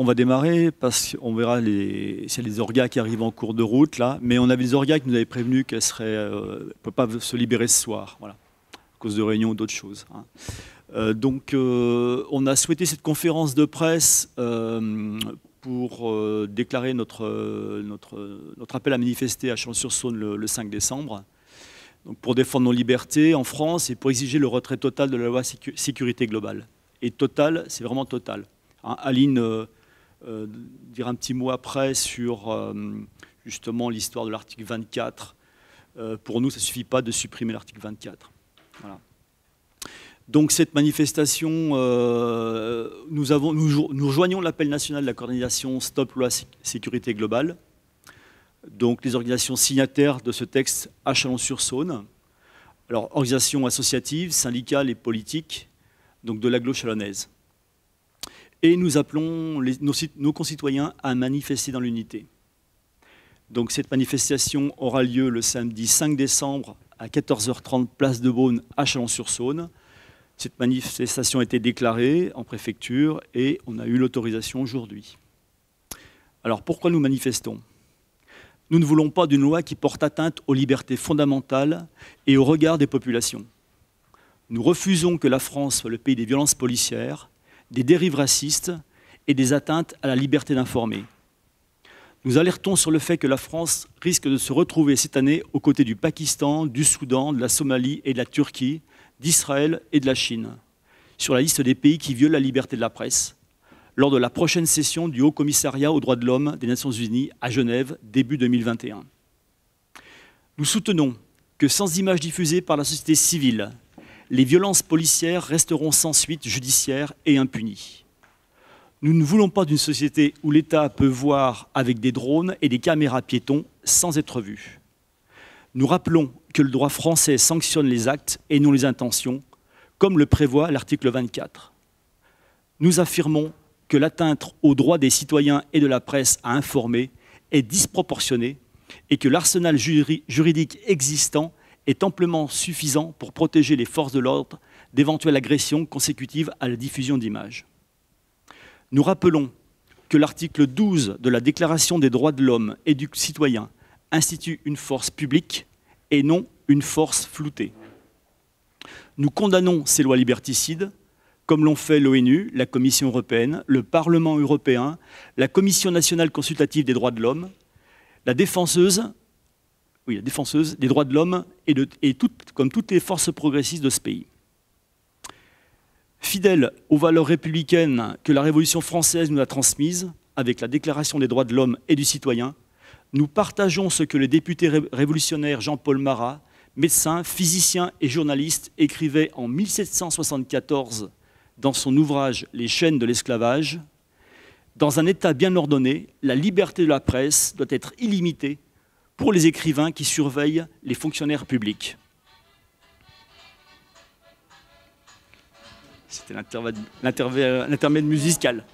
On va démarrer parce qu'on verra c'est les orgas qui arrivent en cours de route là, mais on avait des orgas qui nous avaient prévenu qu'elles ne peuvent pas se libérer ce soir, voilà, à cause de réunions ou d'autres choses. Donc on a souhaité cette conférence de presse pour déclarer notre appel à manifester à Chalon-sur-Saône le 5 décembre. Donc pour défendre nos libertés en France et pour exiger le retrait total de la loi sécurité globale. Et total, c'est vraiment total. Aline dire un petit mot après sur justement l'histoire de l'article 24. Pour nous, ça ne suffit pas de supprimer l'article 24. Voilà. Donc cette manifestation, nous rejoignons l'appel national de la coordination Stop Loi Sécurité Globale, donc les organisations signataires de ce texte à Chalon-sur-Saône, alors organisations associatives, syndicales et politiques, donc de l'agglo chalonnaise. Et nous appelons nos concitoyens à manifester dans l'unité. Donc cette manifestation aura lieu le samedi 5 décembre à 14h30, place de Beaune à Chalon-sur-Saône. Cette manifestation a été déclarée en préfecture et on a eu l'autorisation aujourd'hui. Alors pourquoi nous manifestons ? Nous ne voulons pas d'une loi qui porte atteinte aux libertés fondamentales et au regard des populations. Nous refusons que la France soit le pays des violences policières, des dérives racistes et des atteintes à la liberté d'informer. Nous alertons sur le fait que la France risque de se retrouver cette année aux côtés du Pakistan, du Soudan, de la Somalie et de la Turquie, d'Israël et de la Chine, sur la liste des pays qui violent la liberté de la presse, lors de la prochaine session du Haut Commissariat aux droits de l'homme des Nations Unies à Genève, début 2021. Nous soutenons que sans images diffusées par la société civile, les violences policières resteront sans suite judiciaire et impunies. Nous ne voulons pas d'une société où l'État peut voir avec des drones et des caméras piétons sans être vu. Nous rappelons que le droit français sanctionne les actes et non les intentions, comme le prévoit l'article 24. Nous affirmons que l'atteinte aux droits des citoyens et de la presse à informer est disproportionnée et que l'arsenal juridique existant est amplement suffisant pour protéger les forces de l'ordre d'éventuelles agressions consécutives à la diffusion d'images. Nous rappelons que l'article 12 de la Déclaration des droits de l'homme et du citoyen institue une force publique et non une force floutée. Nous condamnons ces lois liberticides, comme l'ont fait l'ONU, la Commission européenne, le Parlement européen, la Commission nationale consultative des droits de l'homme, la défenseuse des droits de l'homme comme toutes les forces progressistes de ce pays. Fidèles aux valeurs républicaines que la Révolution française nous a transmises, avec la Déclaration des droits de l'homme et du citoyen, nous partageons ce que le député révolutionnaire Jean-Paul Marat, médecin, physicien et journaliste, écrivait en 1774 dans son ouvrage « Les chaînes de l'esclavage ». Dans un État bien ordonné, la liberté de la presse doit être illimitée pour les écrivains qui surveillent les fonctionnaires publics. C'était l'intermède musical.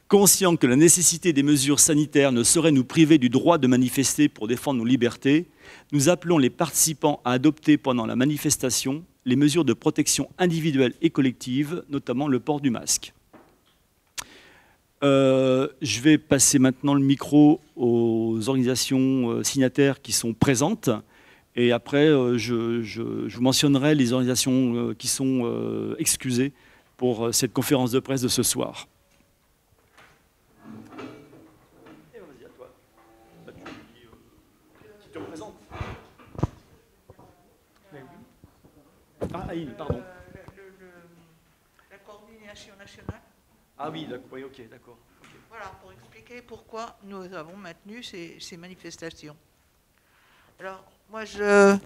Conscient que la nécessité des mesures sanitaires ne saurait nous priver du droit de manifester pour défendre nos libertés, nous appelons les participants à adopter pendant la manifestation les mesures de protection individuelle et collective, notamment le port du masque. Je vais passer maintenant le micro aux organisations signataires qui sont présentes. Et après, je vous mentionnerai les organisations qui sont excusées pour cette conférence de presse de ce soir. Vas-y, à toi. Là, tu te représentes. Ah, Aïe, pardon. La coordination nationale. Ah oui, oui, ok, d'accord. Okay. Voilà, pour expliquer pourquoi nous avons maintenu ces manifestations. Alors, moi, je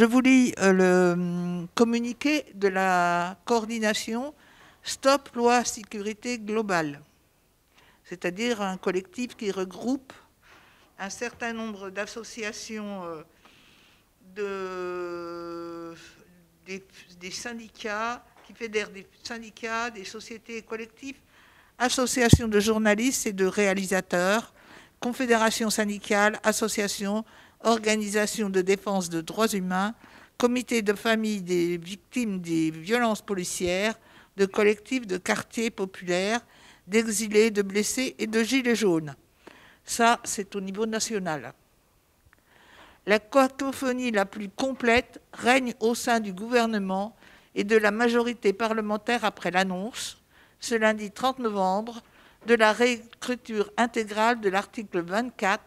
vous lis le communiqué de la coordination Stop Loi Sécurité Globale, c'est-à-dire un collectif qui regroupe un certain nombre d'associations des syndicats, qui fédèrent des syndicats, des sociétés collectives, associations de journalistes et de réalisateurs, confédérations syndicales, associations, organisations de défense de droits humains, comités de famille des victimes des violences policières, de collectifs de quartiers populaires, d'exilés, de blessés et de gilets jaunes. Ça, c'est au niveau national. La cacophonie la plus complète règne au sein du gouvernement et de la majorité parlementaire après l'annonce, ce lundi 30 novembre, de la réécriture intégrale de l'article 24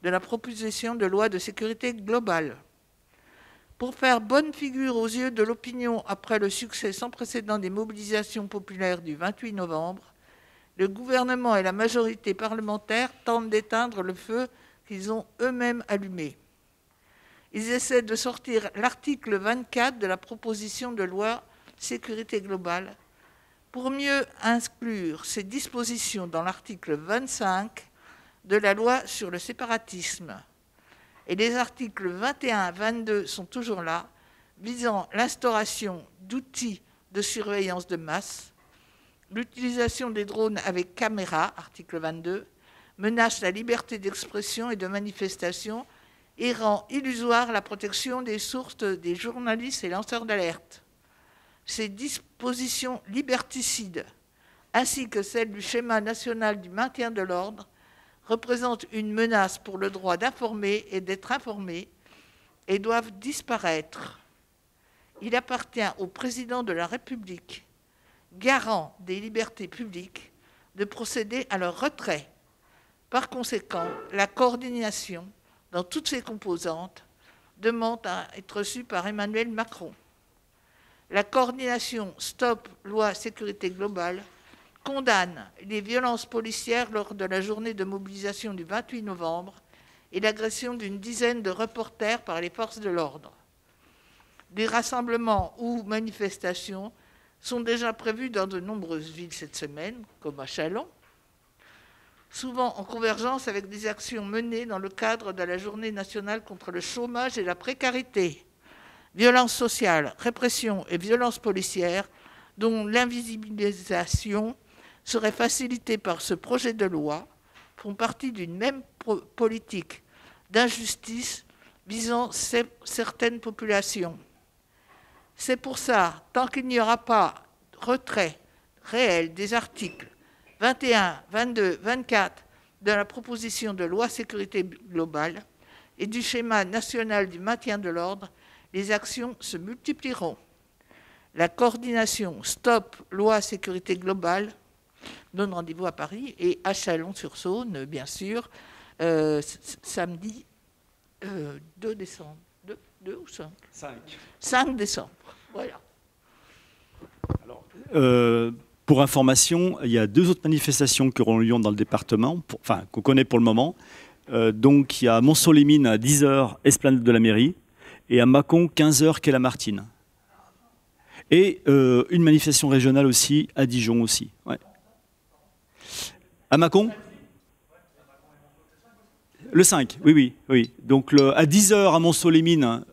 de la proposition de loi de sécurité globale. Pour faire bonne figure aux yeux de l'opinion après le succès sans précédent des mobilisations populaires du 28 novembre, le gouvernement et la majorité parlementaire tentent d'éteindre le feu qu'ils ont eux-mêmes allumé. Ils essaient de sortir l'article 24 de la proposition de loi sécurité globale pour mieux inclure ces dispositions dans l'article 25 de la loi sur le séparatisme. Et les articles 21 et 22 sont toujours là, visant l'instauration d'outils de surveillance de masse, l'utilisation des drones avec caméra, article 22, menace la liberté d'expression et de manifestation et rend illusoire la protection des sources des journalistes et lanceurs d'alerte. Ces dispositions liberticides, ainsi que celles du schéma national du maintien de l'ordre, représentent une menace pour le droit d'informer et d'être informé et doivent disparaître. Il appartient au président de la République, garant des libertés publiques, de procéder à leur retrait. Par conséquent, la coordination, dans toutes ses composantes, demande à être reçue par Emmanuel Macron. La coordination Stop Loi Sécurité Globale condamne les violences policières lors de la journée de mobilisation du 28 novembre et l'agression d'une dizaine de reporters par les forces de l'ordre. Des rassemblements ou manifestations sont déjà prévus dans de nombreuses villes cette semaine, comme à Châlons, souvent en convergence avec des actions menées dans le cadre de la Journée nationale contre le chômage et la précarité. Violences sociales, répression et violences policières, dont l'invisibilisation serait facilitée par ce projet de loi, font partie d'une même politique d'injustice visant certaines populations. C'est pour ça, tant qu'il n'y aura pas retrait réel des articles 21, 22, 24 de la proposition de loi sécurité globale et du schéma national du maintien de l'ordre, les actions se multiplieront. La coordination Stop Loi Sécurité Globale donne rendez-vous à Paris et à Chalon-sur-Saône, bien sûr, samedi 2 décembre. 2 ou 5 5 décembre, voilà. Alors, pour information, il y a 2 autres manifestations qui auront lieu dans le département, qu'on connaît pour le moment. Donc, il y a Montceau-les-Mines à 10h, Esplanade de la Mairie, et à Mâcon, 15h, quai Lamartine. Et une manifestation régionale aussi, à Dijon aussi. Ouais. À Mâcon ? Le 5, oui. Donc, à 10h, à Montceau-les-Mines,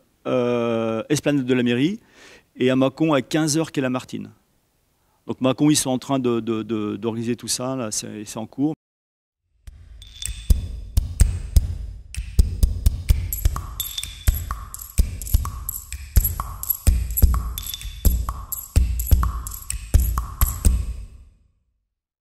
Esplanade de la Mairie, et à Mâcon, à 15h, quai Lamartine. Donc Mâcon, ils sont en train d'organiser tout ça, là, c'est en cours.